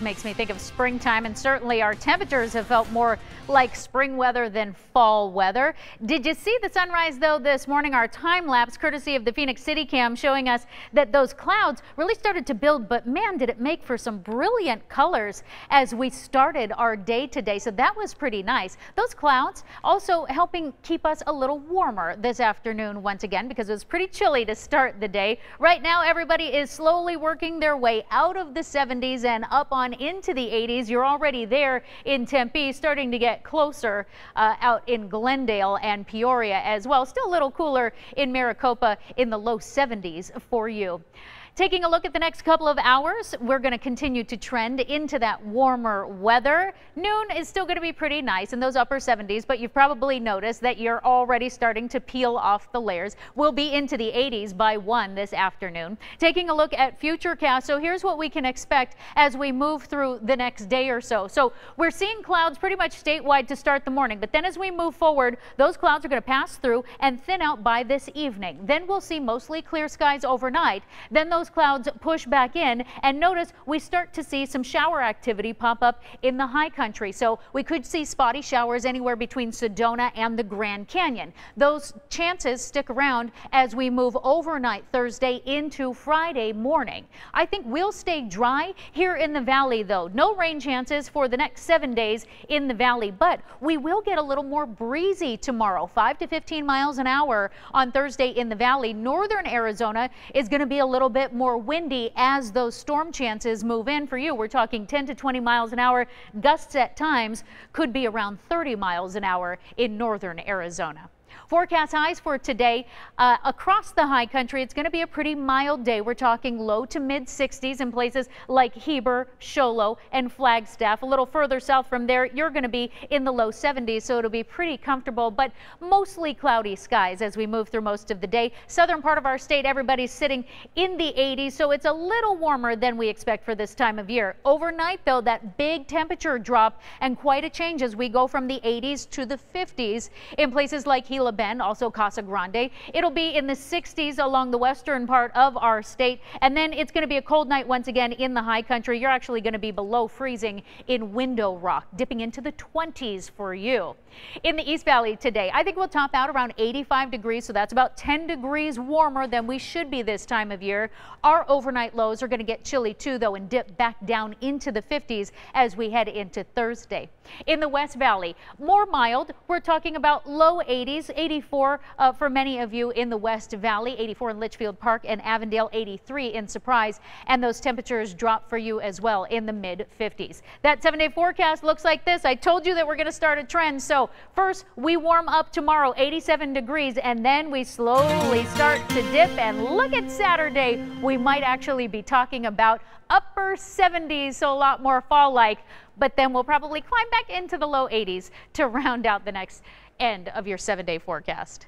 Makes me think of springtime, and certainly our temperatures have felt more like spring weather than fall weather. Did you see the sunrise though this morning? Our time lapse courtesy of the Phoenix City Cam showing us that those clouds really started to build, but man, did it make for some brilliant colors as we started our day today. So that was pretty nice. Those clouds also helping keep us a little warmer this afternoon once again, because it was pretty chilly to start the day. Right now everybody is slowly working their way out of the 70s and up on into the 80s. You're already there in Tempe, starting to get closer out in Glendale and Peoria as well. Still a little cooler in Maricopa in the low 70s for you. Taking a look at the next couple of hours, we're going to continue to trend into that warmer weather. Noon is still going to be pretty nice in those upper 70s, but you've probably noticed that you're already starting to peel off the layers. We'll be into the 80s by 1 this afternoon. Taking a look at Futurecast, so here's what we can expect as we move through the next day or so. So we're seeing clouds pretty much statewide to start the morning, but then as we move forward, those clouds are going to pass through and thin out by this evening. Then we'll see mostly clear skies overnight. Then those clouds push back in, and notice we start to see some shower activity pop up in the high country. So we could see spotty showers anywhere between Sedona and the Grand Canyon. Those chances stick around as we move overnight Thursday into Friday morning. I think we'll stay dry here in the valley though. No rain chances for the next 7 days in the valley, but we will get a little more breezy tomorrow. 5 to 15 miles an hour on Thursday in the valley. Northern Arizona is going to be a little bit more windy as those storm chances move in for you. We're talking 10 to 20 miles an hour. Gusts at times could be around 30 miles an hour in northern Arizona. Forecast highs for today across the high country. It's going to be a pretty mild day. We're talking low to mid 60s in places like Heber, Show Low, and Flagstaff. A little further south from there, you're going to be in the low 70s, so it'll be pretty comfortable, but mostly cloudy skies as we move through most of the day. Southern part of our state, everybody's sitting in the 80s, so it's a little warmer than we expect for this time of year. Overnight, though, that big temperature drop and quite a change as we go from the 80s to the 50s in places like Gila Bend, also Casa Grande. It'll be in the 60s along the western part of our state, and then it's going to be a cold night once again in the high country. You're actually going to be below freezing in Window Rock, dipping into the 20s for you. In the East Valley today, I think we'll top out around 85 degrees, so that's about 10 degrees warmer than we should be this time of year. Our overnight lows are going to get chilly too, though, and dip back down into the 50s as we head into Thursday. In the West Valley, more mild. We're talking about low 80s, 84 for many of you in the West Valley, 84 in Litchfield Park and Avondale, 83 in Surprise, and those temperatures drop for you as well in the mid 50s. That 7-day forecast looks like this. I told you that we're going to start a trend. So first we warm up tomorrow, 87 degrees, and then we slowly start to dip, and look at Saturday. We might actually be talking about upper 70s, so a lot more fall-like, but then we'll probably climb back into the low 80s to round out the next end of your 7-day forecast.